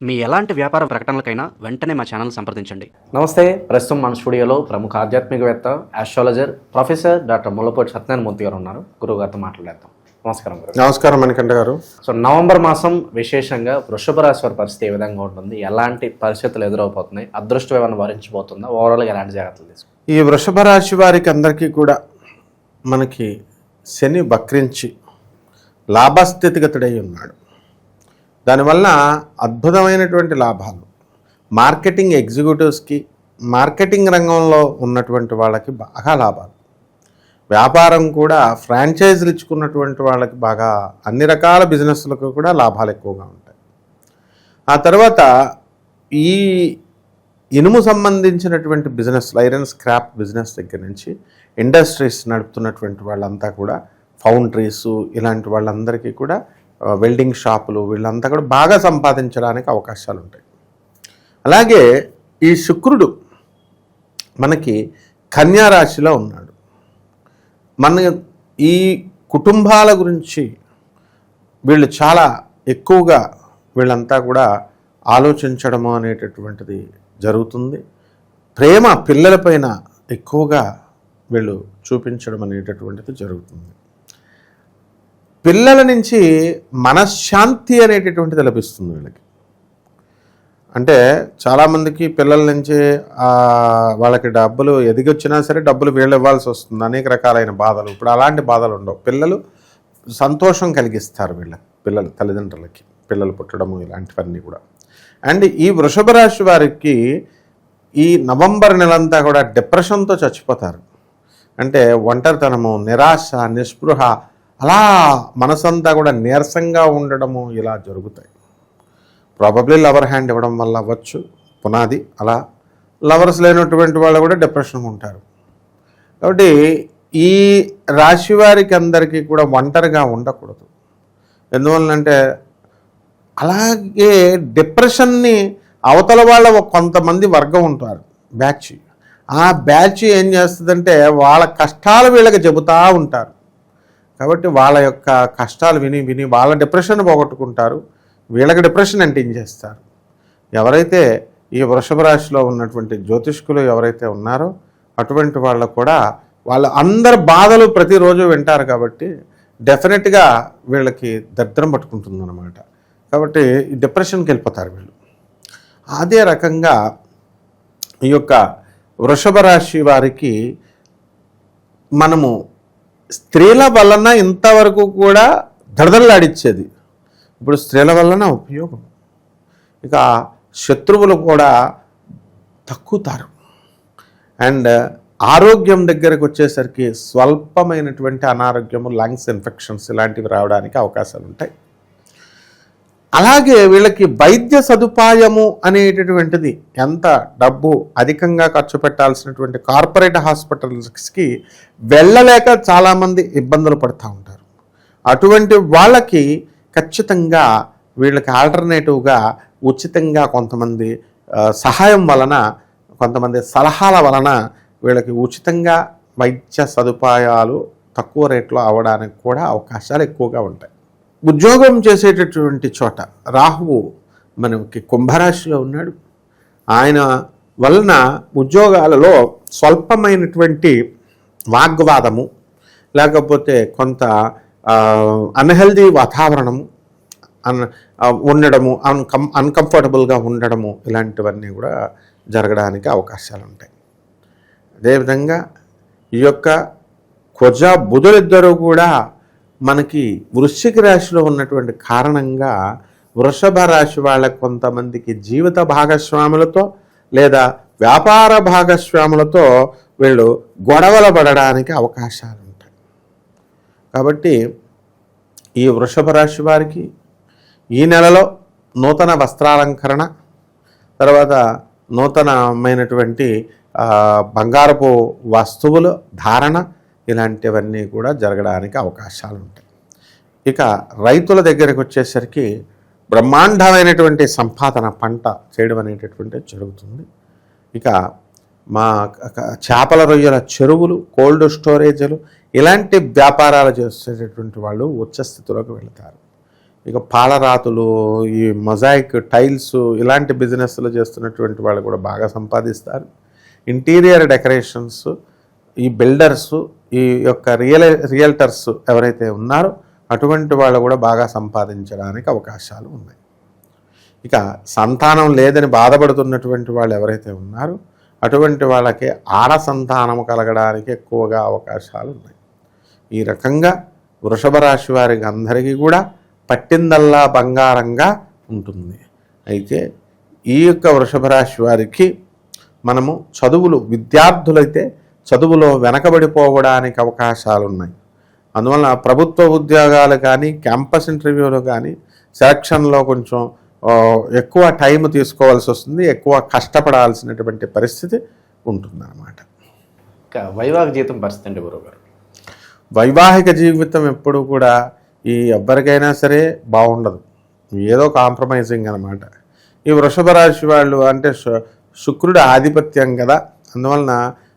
మీ ఎలాంటి వ్యాపార ప్రకటనలకైనా వెంటనే మా ఛానల్ సంప్రదించండి. నమస్తే. ప్రస్తుతం మన స్టూడియోలో ప్రముఖ ఆధ్యాత్మికవేత్త, astrologer professor doctor Mullapudi Satyanarayana Murthy గారు ఉన్నారు. గురువు గారితో మాట్లాడేద్దాం. నమస్కారం గురు. నమస్కారం మణికంఠ గారు. సో నవంబర్ మాసం విశేషంగా వృషభ రాశి వారి పరిస్థితి ఏ విధంగా ఉంటుంది, ఎలాంటి పరిస్థితులు ఎదురవబోతున్నాయి, అదృష్టం ఏమైనా వరించబోతుందా, ఓవరాల్గా ఎలాంటి జాగ్రత్తలు తీసుకుంటారు? ఈ వృషభ రాశి వారికి అందరికీ కూడా మనకి శని వక్రించి లాభస్థితిగతుడై ఉన్నాడు. దానివల్ల అద్భుతమైనటువంటి లాభాలు మార్కెటింగ్ ఎగ్జిక్యూటివ్స్కి, మార్కెటింగ్ రంగంలో ఉన్నటువంటి వాళ్ళకి బాగా లాభాలు. వ్యాపారం కూడా ఫ్రాంచైజీలు ఇచ్చుకున్నటువంటి వాళ్ళకి బాగా అన్ని రకాల బిజినెస్లకు కూడా లాభాలు ఎక్కువగా ఉంటాయి. ఆ తర్వాత ఈ ఇనుము సంబంధించినటువంటి బిజినెస్లు, ఐరన్ స్క్రాప్ బిజినెస్ దగ్గర నుంచి ఇండస్ట్రీస్ నడుపుతున్నటువంటి వాళ్ళంతా కూడా, ఫౌండరీసు ఇలాంటి వాళ్ళందరికీ కూడా, వెల్డింగ్ షాపులు, వీళ్ళంతా కూడా బాగా సంపాదించడానికి అవకాశాలు ఉంటాయి. అలాగే ఈ శుక్రుడు మనకి కన్యా రాశిలో ఉన్నాడు. మన ఈ కుటుంబాల గురించి వీళ్ళు చాలా ఎక్కువగా వీళ్ళంతా కూడా ఆలోచించడము అనేటటువంటిది జరుగుతుంది. ప్రేమ పిల్లలపైన ఎక్కువగా వీళ్ళు చూపించడం అనేటటువంటిది జరుగుతుంది. పిల్లల నుంచి మనశ్శాంతి అనేటటువంటిది లభిస్తుంది వీళ్ళకి. అంటే చాలామందికి పిల్లల నుంచి వాళ్ళకి డబ్బులు ఎదిగొచ్చినా సరే డబ్బులు వీళ్ళు ఇవ్వాల్సి వస్తుంది, అనేక రకాలైన బాధలు. ఇప్పుడు అలాంటి బాధలు ఉండవు. పిల్లలు సంతోషం కలిగిస్తారు పిల్లలు తల్లిదండ్రులకి, పిల్లలు పుట్టడము ఇలాంటివన్నీ కూడా. అండ్ ఈ వృషభ రాశి వారికి ఈ నవంబర్ నెలంతా కూడా డిప్రెషన్తో చచ్చిపోతారు. అంటే ఒంటరితనము, నిరాశ, నిస్పృహ, అలా మనసంతా కూడా నీరసంగా ఉండడము ఇలా జరుగుతాయి. ప్రాబబ్లీ లవర్ హ్యాండ్ ఇవ్వడం వల్ల అవ్వచ్చు పునాది. అలా లవర్స్ లేనటువంటి వాళ్ళు కూడా డిప్రెషన్గా ఉంటారు. కాబట్టి ఈ రాశి వారికి అందరికీ కూడా ఒంటరిగా ఉండకూడదు. ఎందువల్లంటే అలాగే డిప్రెషన్ని అవతల వాళ్ళ కొంతమంది వర్గం ఉంటారు, బ్యాచ్. ఆ బ్యాచ్ ఏం చేస్తుందంటే వాళ్ళ కష్టాలు వీళ్ళకి చెబుతూ ఉంటారు. కాబట్టి వాళ్ళ యొక్క కష్టాలు విని విని వాళ్ళ డిప్రెషన్ పోగొట్టుకుంటారు, వీళ్ళకి డిప్రెషన్ అంటించేస్తారు. ఎవరైతే ఈ వృషభ రాశిలో ఉన్నటువంటి జ్యోతిష్కులు ఎవరైతే ఉన్నారో అటువంటి వాళ్ళు కూడా వాళ్ళ అందరి బాధలు ప్రతిరోజు వింటారు. కాబట్టి డెఫినెట్గా వీళ్ళకి దరిద్రం పట్టుకుంటుందన్నమాట. కాబట్టి ఈ డిప్రెషన్కి వెళ్ళిపోతారు వీళ్ళు. అదే రకంగా ఈ యొక్క వృషభ రాశి వారికి మనము స్త్రీల వలన ఇంతవరకు కూడా దడదల్లాడిచ్చేది, ఇప్పుడు స్త్రీల వలన ఉపయోగం. ఇక శత్రువులు కూడా తక్కుతారు. అండ్ ఆరోగ్యం దగ్గరకు వచ్చేసరికి స్వల్పమైనటువంటి అనారోగ్యము, లంగ్స్ ఇన్ఫెక్షన్స్ ఇలాంటివి రావడానికి అవకాశాలు ఉంటాయి. అలాగే వీళ్ళకి వైద్య సదుపాయము అనేటటువంటిది, ఎంత డబ్బు అధికంగా ఖర్చు పెట్టాల్సినటువంటి కార్పొరేట్ హాస్పిటల్స్కి వెళ్ళలేక చాలామంది ఇబ్బందులు పడుతూ ఉంటారు. అటువంటి వాళ్ళకి ఖచ్చితంగా వీళ్ళకి ఆల్టర్నేటివ్గా ఉచితంగా కొంతమంది సహాయం వలన, కొంతమంది సలహాల వలన వీళ్ళకి ఉచితంగా వైద్య సదుపాయాలు తక్కువ రేట్లో అవ్వడానికి కూడా అవకాశాలు ఎక్కువగా ఉంటాయి. ఉద్యోగం చేసేటటువంటి చోట రాహువు మనకి కుంభరాశిలో ఉన్నాడు. ఆయన వలన ఉద్యోగాలలో స్వల్పమైనటువంటి వాగ్వాదము, లేకపోతే కొంత అన్హెల్దీ వాతావరణము ఉండడము, అన్కంఫర్టబుల్గా ఉండడము, ఇలాంటివన్నీ కూడా జరగడానికి అవకాశాలు ఉంటాయి. అదేవిధంగా ఈ యొక్క కుజ బుధులిద్దరూ కూడా మనకి వృశ్చిక రాశిలో ఉన్నటువంటి కారణంగా వృషభ రాశి వాళ్ళకి కొంతమందికి జీవిత భాగస్వాములతో లేదా వ్యాపార భాగస్వాములతో వీళ్ళు గొడవలు పడడానికి అవకాశాలు ఉంటాయి. కాబట్టి ఈ వృషభ రాశి వారికి ఈ నెలలో నూతన వస్త్రాలంకరణ, తర్వాత నూతనమైనటువంటి బంగారపు వస్తువులు ధారణ, ఇలాంటివన్నీ కూడా జరగడానికి అవకాశాలు ఉంటాయి. ఇక రైతుల దగ్గరికి వచ్చేసరికి బ్రహ్మాండమైనటువంటి సంపాదన, పంట చేయడం అనేటటువంటిది జరుగుతుంది. ఇక మా చేపల రొయ్యల చెరువులు, కోల్డ్ స్టోరేజీలు, ఇలాంటి వ్యాపారాలు చేసేటటువంటి వాళ్ళు ఉచ్చ స్థితిలోకి వెళతారు. ఇక పాలరాతులు, ఈ మొజాయిక్ టైల్స్ ఇలాంటి బిజినెస్లు చేస్తున్నటువంటి వాళ్ళు కూడా బాగా సంపాదిస్తారు. ఇంటీరియర్ డెకరేషన్స్, ఈ బిల్డర్స్, ఈ యొక్క రియల్టర్స్ ఎవరైతే ఉన్నారో అటువంటి వాళ్ళు కూడా బాగా సంపాదించడానికి అవకాశాలు ఉన్నాయి. ఇక సంతానం లేదని బాధపడుతున్నటువంటి వాళ్ళు ఎవరైతే ఉన్నారో అటువంటి వాళ్ళకి ఆడ సంతానం కలగడానికి ఎక్కువగా అవకాశాలు ఉన్నాయి. ఈ రకంగా వృషభ రాశి వారికి అందరికీ కూడా పట్టిందల్లా బంగారంగా ఉంటుంది. అయితే ఈ యొక్క వృషభ రాశి వారికి మనము విద్యార్థులైతే చదువులో వెనకబడిపోవడానికి అవకాశాలు ఉన్నాయి. అందువల్ల ప్రభుత్వ ఉద్యోగాలు కానీ, క్యాంపస్ ఇంటర్వ్యూలు కానీ, సెలక్షన్లో కొంచెం ఎక్కువ టైం తీసుకోవాల్సి వస్తుంది, ఎక్కువ కష్టపడాల్సినటువంటి పరిస్థితి ఉంటుందన్నమాట. ఇంకా వైవాహిక జీవితం పరిస్థితి అండి గురువుగారు? వైవాహిక జీవితం ఎప్పుడు కూడా ఎవ్వరికైనా సరే బాగుండదు, ఏదో కాంప్రమైజింగ్ అనమాట. ఈ వృషభ రాశి వాళ్ళు అంటే శుక్రుడు ఆధిపత్యం కదా, అందువలన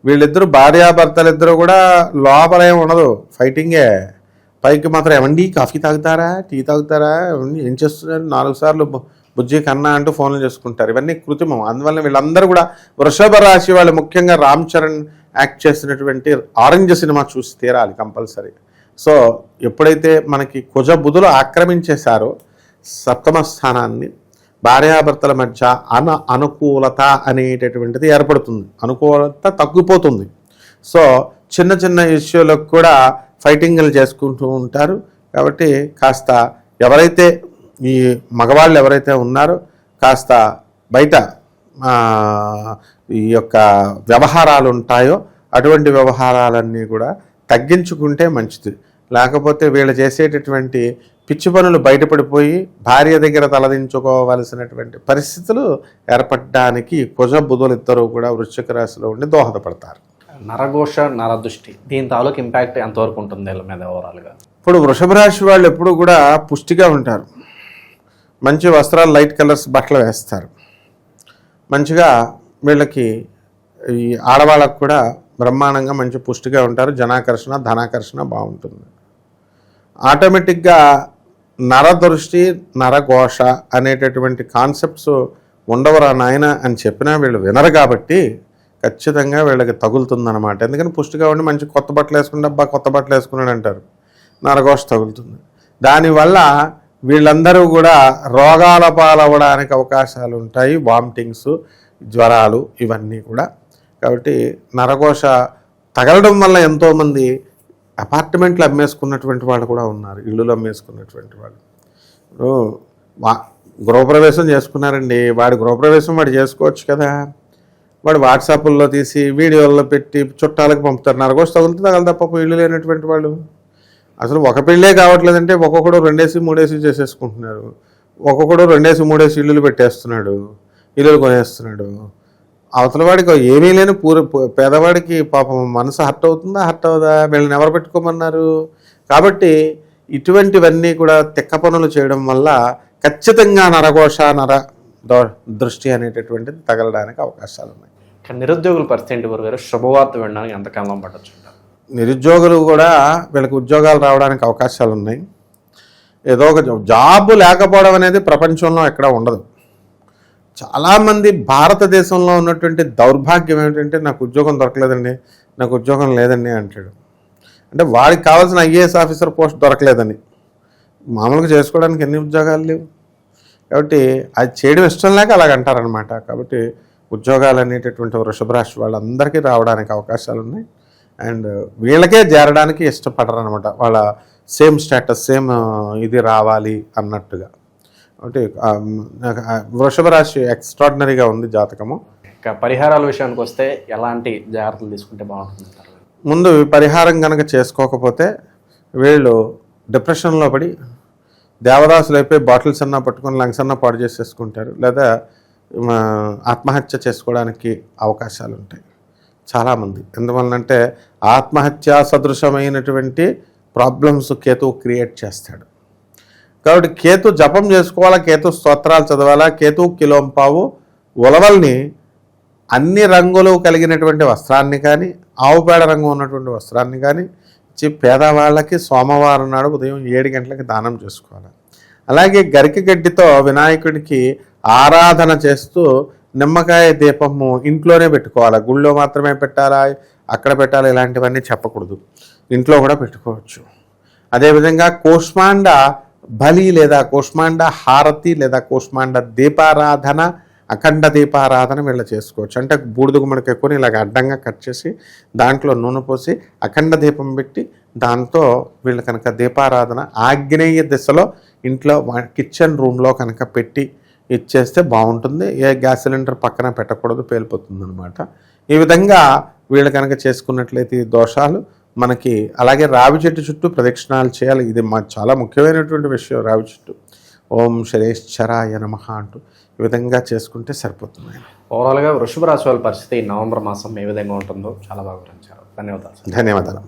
వీళ్ళిద్దరూ భార్యాభర్తలిద్దరూ కూడా లోపలే ఉండదు, ఫైటింగే. పైకి మాత్రం ఏమండి కాఫీ తాగుతారా, టీ తాగుతారా, ఏం చేస్తున్నారు, 4 సార్లు బుజ్జి కన్నా అంటూ ఫోన్లు చేసుకుంటారు. ఇవన్నీ కృత్రిమం. అందువల్ల వీళ్ళందరూ కూడా వృషభ రాశి వాళ్ళు ముఖ్యంగా రామ్ చరణ్ యాక్ట్ చేసినటువంటి ఆరెంజ్ సినిమా చూసి తీరాలి కంపల్సరీ. సో ఎప్పుడైతే మనకి కుజ బుధులు ఆక్రమించేశారో సప్తమ స్థానాన్ని, భార్యాభర్తల మధ్య అనుకూలత అనేటటువంటిది ఏర్పడుతుంది, అనుకూలత తగ్గిపోతుంది. సో చిన్న చిన్న ఇష్యూలకు కూడా ఫైటింగ్లు చేసుకుంటూ ఉంటారు. కాబట్టి కాస్త ఎవరైతే ఈ మగవాళ్ళు ఎవరైతే ఉన్నారో కాస్త బయట ఈ యొక్క వ్యవహారాలు ఉంటాయో అటువంటి వ్యవహారాలన్నీ కూడా తగ్గించుకుంటే మంచిది. లేకపోతే వీళ్ళు చేసేటటువంటి పిచ్చి పనులు బయటపడిపోయి భార్య దగ్గర తలదించుకోవాల్సినటువంటి పరిస్థితులు ఏర్పడడానికి కుజ బుధులు ఇద్దరూ కూడా వృశ్చిక రాశిలో ఉండి దోహదపడతారు. నరఘోష, నరదృష్టి దీని తాలూకు ఇంపాక్ట్ ఎంతవరకు ఉంటుంది వీళ్ళ మీద ఓవరాల్గా? ఇప్పుడు వృషభ రాశి వాళ్ళు ఎప్పుడు కూడా పుష్టిగా ఉంటారు, మంచి వస్త్రాలు, లైట్ కలర్స్ బట్టలు వేస్తారు, మంచిగా వీళ్ళకి ఈ ఆడవాళ్ళకు కూడా బ్రహ్మాండంగా మంచి పుష్టిగా ఉంటారు, జనాకర్షణ, ధనాకర్షణ బాగుంటుంది. ఆటోమేటిక్గా నరదృష్టి, నరఘోష అనేటటువంటి కాన్సెప్ట్స్ ఉండవరా నాయన అని చెప్పినా వీళ్ళు వినరు కాబట్టి ఖచ్చితంగా వీళ్ళకి తగులుతుందన్నమాట. ఎందుకని పుష్టిగా ఉండి మంచి కొత్త బట్టలు వేసుకుంటే అబ్బా కొత్త బట్టలు వేసుకున్నాడు అంటారు, నరఘోష తగులుతుంది. దానివల్ల వీళ్ళందరూ కూడా రోగాల పాలవడానికి అవకాశాలు ఉంటాయి, వామిటింగ్స్, జ్వరాలు ఇవన్నీ కూడా. కాబట్టి నరఘోష తగలడం వల్ల ఎంతోమంది అపార్ట్మెంట్లు అమ్మేసుకున్నటువంటి వాళ్ళు కూడా ఉన్నారు, ఇళ్ళు అమ్మేసుకున్నటువంటి వాళ్ళు. గృహప్రవేశం చేసుకున్నారండి, వాడి గృహప్రవేశం వాడు చేసుకోవచ్చు కదా, వాడు వాట్సాప్లో తీసి వీడియోల్లో పెట్టి చుట్టాలకు పంపుతారు. నరఘోష తగులుతుంది తగల తప్ప ఇల్లు లేనటువంటి వాళ్ళు. అసలు ఒక పెళ్ళే కావట్లేదంటే ఒక్కొక్కడు 2 3 చేసేసుకుంటున్నారు, ఒక్కొక్కడు 2 3 ఇల్లులు పెట్టేస్తున్నాడు, ఇల్లులు కొనేస్తున్నాడు. అవతల వాడికి ఏమీ లేని పేదవాడికి పాపం మనసు హర్ట్ అవుతుందా, హర్ట్ అవుదా? వీళ్ళని ఎవరు పెట్టుకోమన్నారు? కాబట్టి ఇటువంటివన్నీ కూడా తిక్క పనులు చేయడం వల్ల ఖచ్చితంగా నరఘోష, దృష్టి అనేటటువంటిది తగలడానికి అవకాశాలు ఉన్నాయి. నిరుద్యోగుల పరిస్థితి గారు శుభవార్త వినడానికి ఎంతకాలం పట్టచ్చు? నిరుద్యోగులు కూడా వీళ్ళకి ఉద్యోగాలు రావడానికి అవకాశాలు ఉన్నాయి. ఏదో ఒక జాబ్ లేకపోవడం అనేది ప్రపంచంలో ఎక్కడ ఉండదు. చాలామంది భారతదేశంలో ఉన్నటువంటి దౌర్భాగ్యం ఏమిటంటే నాకు ఉద్యోగం దొరకలేదండి, నాకు ఉద్యోగం లేదండి అంటాడు. అంటే వాడికి కావాల్సిన ఐఏఎస్ ఆఫీసర్ పోస్ట్ దొరకలేదని. మామూలుగా చేసుకోవడానికి ఎన్ని ఉద్యోగాలు లేవు. కాబట్టి అది చేయడం ఇష్టం లేక అలాగంటారనమాట. కాబట్టి ఉద్యోగాలు అనేటటువంటి వృషభ రాశి వాళ్ళందరికీ రావడానికి అవకాశాలు ఉన్నాయి. అండ్ వీళ్ళకే చేరడానికి ఇష్టపడరు అనమాట, వాళ్ళ సేమ్ స్టేటస్, సేమ్ ఇది రావాలి అన్నట్టుగా. అంటే వృషభ రాశి ఎక్స్ట్రాడినరీగా ఉంది జాతకము. ఇంకా పరిహారాల విషయానికి వస్తే ఎలాంటి జాగ్రత్తలు తీసుకుంటే బాగుంటుంది? ముందు పరిహారం కనుక చేసుకోకపోతే వీళ్ళు డిప్రెషన్లో పడి దేవదాసులు అయిపోయి బాటిల్స్ అన్నా పట్టుకొని లంగ్స్ అన్నా పాడు చేసేసుకుంటారు, లేదా ఆత్మహత్య చేసుకోవడానికి అవకాశాలు ఉంటాయి చాలామంది. ఎందువల్లంటే ఆత్మహత్య సదృశమైనటువంటి ప్రాబ్లమ్స్ కేతు క్రియేట్ చేస్తాడు. కాబట్టి కేతు జపం చేసుకోవాలా, కేతు స్తోత్రాలు చదవాలా, కేతు కిలోంపావు ఉలవల్ని అన్ని రంగులు కలిగినటువంటి వస్త్రాన్ని కానీ, ఆవుపేడ రంగు ఉన్నటువంటి వస్త్రాన్ని కానీ ఇచ్చి పేదవాళ్ళకి సోమవారం నాడు ఉదయం 7 గంటలకి దానం చేసుకోవాలి. అలాగే గరిక గడ్డితో వినాయకుడికి ఆరాధన చేస్తూ నిమ్మకాయ దీపము ఇంట్లోనే పెట్టుకోవాలి. గుళ్ళో మాత్రమే పెట్టాలా, అక్కడ పెట్టాలి, ఇలాంటివన్నీ చెప్పకూడదు. ఇంట్లో కూడా పెట్టుకోవచ్చు. అదేవిధంగా కూష్మాండ బలి లేదా కూష్మాండ హారతి లేదా కూష్మాండ దీపారాధన, అఖండ దీపారాధన వీళ్ళ చేసుకోవచ్చు. అంటే బూడిద గుమ్మడికి ఎక్కువ ఇలాగ అడ్డంగా కట్ చేసి దాంట్లో నూనె పోసి అఖండ దీపం పెట్టి దాంతో వీళ్ళు కనుక దీపారాధన ఆగ్నేయ దిశలో ఇంట్లో కిచెన్ రూమ్లో కనుక పెట్టి ఇచ్చేస్తే బాగుంటుంది. ఏ గ్యాస్ సిలిండర్ పక్కన పెట్టకూడదు, పేలిపోతుంది అనమాట. ఈ విధంగా వీళ్ళు కనుక చేసుకున్నట్లయితే ఈ దోషాలు మనకి. అలాగే రావి చెట్టు చుట్టూ ప్రదక్షిణాలు చేయాలి. ఇది చాలా ముఖ్యమైనటువంటి విషయం. రావి చెట్టు ఓం శరేశ్వరాయ నమః అంటూ ఈ విధంగా చేసుకుంటే సరిపోతుంది. ఓవరాల్గా వృషభ రాశి వాళ్ళ పరిస్థితి ఈ నవంబర్ మాసం ఏ విధంగా ఉంటుందో చాలా బాగా వివరించారు. ధన్యవాదాలు. ధన్యవాదాలు.